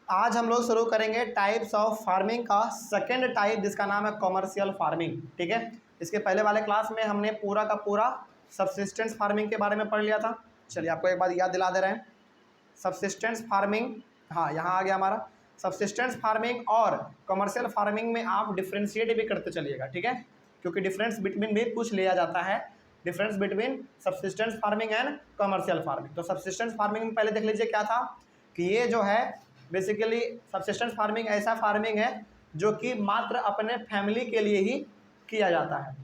आज हम लोग शुरू करेंगे टाइप्स ऑफ फार्मिंग का सेकंड टाइप, जिसका नाम है कॉमर्शियल फार्मिंग। ठीक है, इसके पहले वाले क्लास में हमने पूरा का पूरा सबसिस्टेंस फार्मिंग के बारे में पढ़ लिया था। चलिए आपको एक बात याद दिला दे रहे हैं। सबसिस्टेंस फार्मिंग, हाँ यहाँ आ गया हमारा। सबसिस्टेंस फार्मिंग और कमर्शियल फार्मिंग में आप डिफ्रेंशिएट भी करते चलिएगा, ठीक है, क्योंकि डिफरेंस बिटवीन भी पूछ लिया जाता है। Difference between subsistence farming and commercial farming. तो सबसिस्टेंस फार्मिंग में पहले देख लीजिए क्या था कि ये जो है बेसिकली सबसिस्टेंस फार्मिंग ऐसा फार्मिंग है जो कि मात्र अपने फैमिली के लिए ही किया जाता है।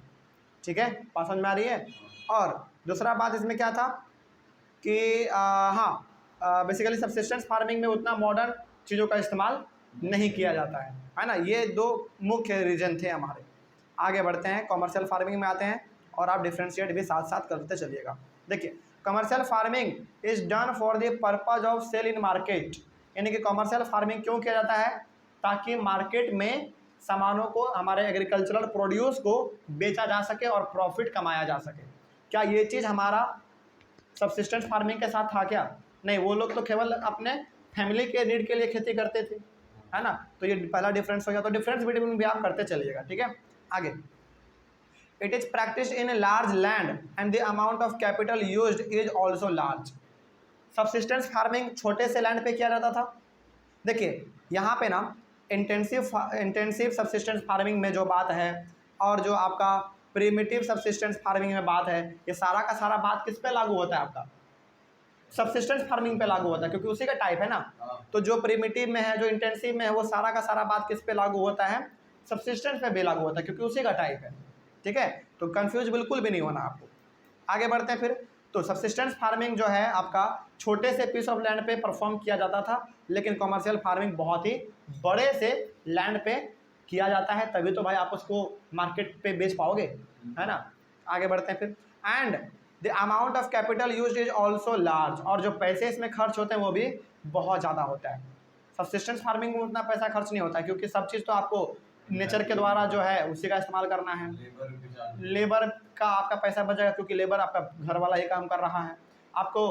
ठीक है, बात समझ में आ रही है। और दूसरा बात इसमें क्या था कि बेसिकली सबसिस्टेंस फार्मिंग में उतना मॉडर्न चीज़ों का इस्तेमाल नहीं किया जाता है ना। ये दो मुख्य रीजन थे हमारे। आगे बढ़ते हैं, कॉमर्शियल फार्मिंग में आते हैं और आप डिफ्रेंशिएट भी साथ साथ करते चलिएगा। देखिए, commercial farming is done for the purpose of sale in market. यानी कि कमर्शियल फार्मिंग क्यों किया जाता है? ताकि मार्केट में सामानों को, हमारे एग्रीकल्चरल प्रोड्यूस को बेचा जा सके और प्रॉफिट कमाया जा सके। क्या ये चीज़ हमारा सबसिस्टेंस फार्मिंग के साथ था क्या? नहीं, वो लोग तो केवल अपने फैमिली के नीड के लिए खेती करते थे, है ना। तो ये पहला डिफरेंस हो गया। तो डिफरेंस बिटवीन भी आप करते चलिएगा, ठीक है। आगे, it is practice in large land and the amount of capital used is also large. Subsistence farming छोटे से लैंड पे किया जाता था। देखिए यहाँ पे ना इंटेंसिव सबसिस्टेंस फार्मिंग में जो बात है और जो आपका प्रिमिटिव सबसिस्टेंस फार्मिंग में बात है, ये सारा का सारा बात किस पे लागू होता है? आपका सबसिस्टेंस फार्मिंग पे लागू होता है, क्योंकि उसी का टाइप है ना। तो जो प्रिमिटिव में है, जो इंटेंसिव में है, वो सारा का सारा बात किस पे लागू होता है? सबसिस्टेंस पे भी लागू होता है, क्योंकि उसी का टाइप है। ठीक है, तो कंफ्यूज बिल्कुल भी नहीं होना आपको। आगे बढ़ते हैं फिर। तो सबसिस्टेंस फार्मिंग जो है आपका छोटे से पीस ऑफ लैंड पे परफॉर्म किया जाता था, लेकिन कमर्शियल फार्मिंग बहुत ही बड़े से लैंड पे किया जाता है, तभी तो भाई आप उसको मार्केट पे बेच पाओगे, है ना। आगे बढ़ते हैं फिर। And the amount of capital used is also large. और जो पैसे इसमें खर्च होते हैं वो भी बहुत ज़्यादा होता है। सबसिस्टेंस फार्मिंग में उतना पैसा खर्च नहीं होता है, क्योंकि सब चीज़ तो आपको नेचर के द्वारा जो है उसी का इस्तेमाल करना है। लेबर का आपका पैसा बचेगा, क्योंकि लेबर आपका घर वाला ही काम कर रहा है। आपको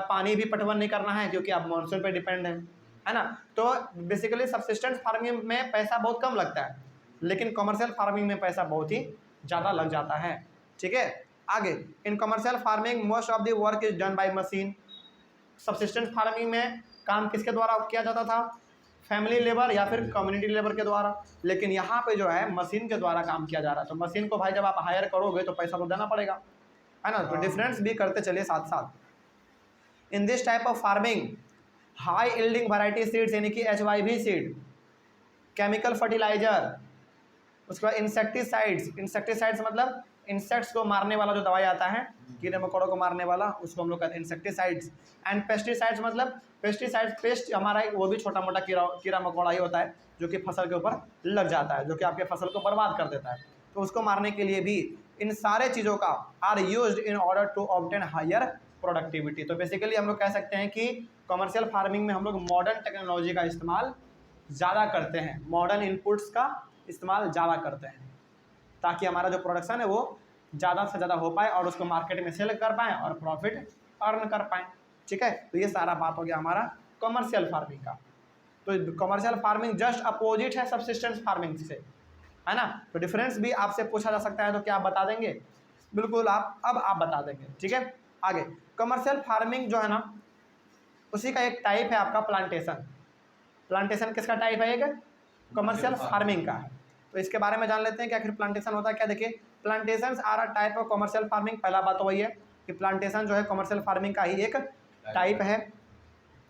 पानी भी पटवन नहीं करना है, क्योंकि आप मानसून पे डिपेंड है ना। तो बेसिकली सबसिस्टेंस फार्मिंग में पैसा बहुत कम लगता है, लेकिन कमर्शियल फार्मिंग में पैसा बहुत ही ज़्यादा लग जाता है। ठीक है, आगे, in commercial farming most of the work is done by machine. Subsistence farming में काम किसके द्वारा किया जाता था? फैमिली लेबर या फिर कम्युनिटी लेबर के द्वारा। लेकिन यहाँ पे जो है मशीन के द्वारा काम किया जा रहा है। तो मशीन को भाई जब आप हायर करोगे तो पैसा तो देना पड़ेगा, है ना। तो डिफरेंस भी करते चलिए साथ साथ। In this type of farming high yielding variety seeds, यानी कि HYV सीड, केमिकल फर्टिलाइजर, उसके बाद इंसेक्टिसाइड्स। इंसेक्टिसाइड्स मतलब इंसेक्ट्स को मारने वाला जो दवाई आता है, कीड़े मकोड़ों को मारने वाला, उसको हम लोग कहते हैं इंसेक्टिसाइड्स। एंड पेस्टिसाइड्स मतलब पेस्टिसाइड्स, पेस्ट हमारा वो भी छोटा मोटा कीड़ा मकोड़ा ही होता है जो कि फसल के ऊपर लग जाता है, जो कि आपके फसल को बर्बाद कर देता है। तो उसको मारने के लिए भी इन सारे चीज़ों का are used in order to obtain higher productivity. तो बेसिकली हम लोग कह सकते हैं कि कमर्शियल फार्मिंग में हम लोग मॉडर्न टेक्नोलॉजी का इस्तेमाल ज़्यादा करते हैं, मॉडर्न इनपुट्स का इस्तेमाल ज़्यादा करते हैं, ताकि हमारा जो प्रोडक्शन है वो ज़्यादा से ज़्यादा हो पाए और उसको मार्केट में सेल कर पाएँ और प्रॉफिट अर्न कर पाएँ। ठीक है, तो ये सारा बात हो गया हमारा कमर्शियल फार्मिंग का। तो कमर्शियल फार्मिंग जस्ट अपोजिट है सबसिस्टेंस फार्मिंग से, है ना। तो डिफरेंस भी आपसे पूछा जा सकता है, तो क्या आप बता देंगे? बिल्कुल, आप बता देंगे। ठीक है, आगे, कमर्शियल फार्मिंग जो है ना, उसी का एक टाइप है आपका प्लांटेशन। प्लांटेशन किसका टाइप है? एक कमर्शियल फार्मिंग का है। तो इसके बारे में जान लेते हैं कि आखिर प्लांटेशन होता है क्या। देखिए, plantation are a type of commercial farming. पहला बात तो वही है कि प्लांटेशन जो है कमर्शियल फार्मिंग का ही एक टाइप है।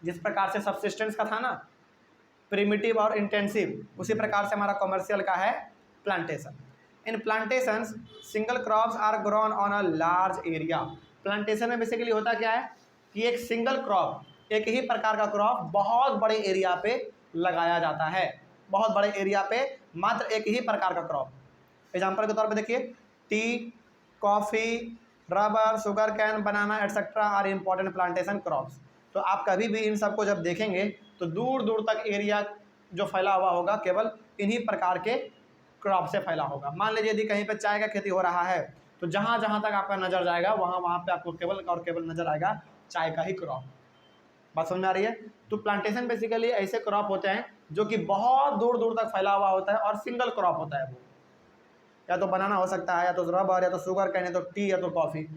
जिस प्रकार से सबसिस्टेंस का था ना प्रिमिटिव और इंटेंसिव, उसी प्रकार से हमारा कमर्शियल का है plantation. In plantation single crops are grown on a large area. Plantation में बेसिकली होता क्या है कि एक सिंगल क्रॉप, एक ही प्रकार का क्रॉप बहुत बड़े एरिया पे लगाया जाता है। बहुत बड़े एरिया पे मात्र एक ही प्रकार का क्रॉप। एग्जाम्पल के तौर पे देखिए, tea, coffee, rubber, sugar cane, banana etcetera are important plantation crops. तो आप कभी भी इन सबको जब देखेंगे तो दूर दूर तक एरिया जो फैला हुआ होगा केवल इन्हीं प्रकार के क्रॉप से फैला होगा। मान लीजिए यदि कहीं पे चाय का खेती हो रहा है, तो जहाँ जहाँ तक आपका नज़र जाएगा वहाँ वहाँ पे आपको केवल और केवल नज़र आएगा चाय का ही क्रॉप। बात समझ में आ रही है? तो प्लांटेशन बेसिकली ऐसे क्रॉप होते हैं जो कि बहुत दूर दूर तक फैला हुआ होता है और सिंगल क्रॉप होता है वो, या तो बनाना हो सकता है, या तो रबर, या तो शुगर कैन, या तो टी, या तो कॉफ़ी।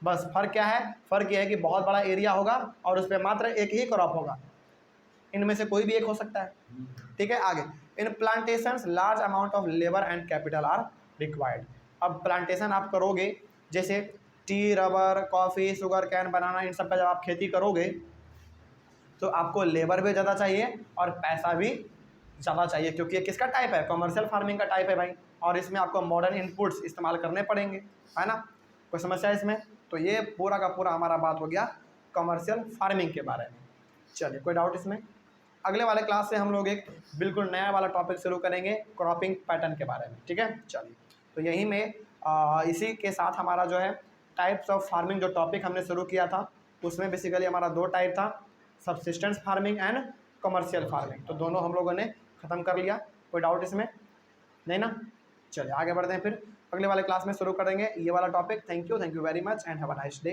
बस फर्क क्या है? फर्क ये है कि बहुत बड़ा एरिया होगा और उस पर मात्र एक ही क्रॉप होगा, इनमें से कोई भी एक हो सकता है। ठीक है, आगे, in plantations large amount of labour and capital are required. अब प्लांटेशन आप करोगे, जैसे tea, rubber, coffee, sugar cane, banana, इन सब का जब आप खेती करोगे तो आपको लेबर भी ज़्यादा चाहिए और पैसा भी ज़्यादा चाहिए, क्योंकि ये किसका टाइप है? कमर्शियल फार्मिंग का टाइप है भाई, और इसमें आपको मॉडर्न इनपुट्स इस्तेमाल करने पड़ेंगे, है ना? कोई समस्या है इसमें? तो ये पूरा का पूरा हमारा बात हो गया कमर्शियल फार्मिंग के बारे में। चलिए, कोई डाउट इसमें? अगले वाले क्लास से हम लोग एक बिल्कुल नया वाला टॉपिक शुरू करेंगे क्रॉपिंग पैटर्न के बारे में। ठीक है, चलिए, तो यहीं में इसी के साथ हमारा जो है टाइप्स ऑफ फार्मिंग जो टॉपिक हमने शुरू किया था, उसमें बेसिकली हमारा 2 टाइप था, subsistence farming and commercial farming. तो दोनों हम लोगों ने ख़त्म कर लिया। कोई डाउट इसमें? नहीं ना? चलिए आगे बढ़ते हैं, फिर अगले वाले क्लास में शुरू करेंगे ये वाला topic. Thank you very much and have a nice day.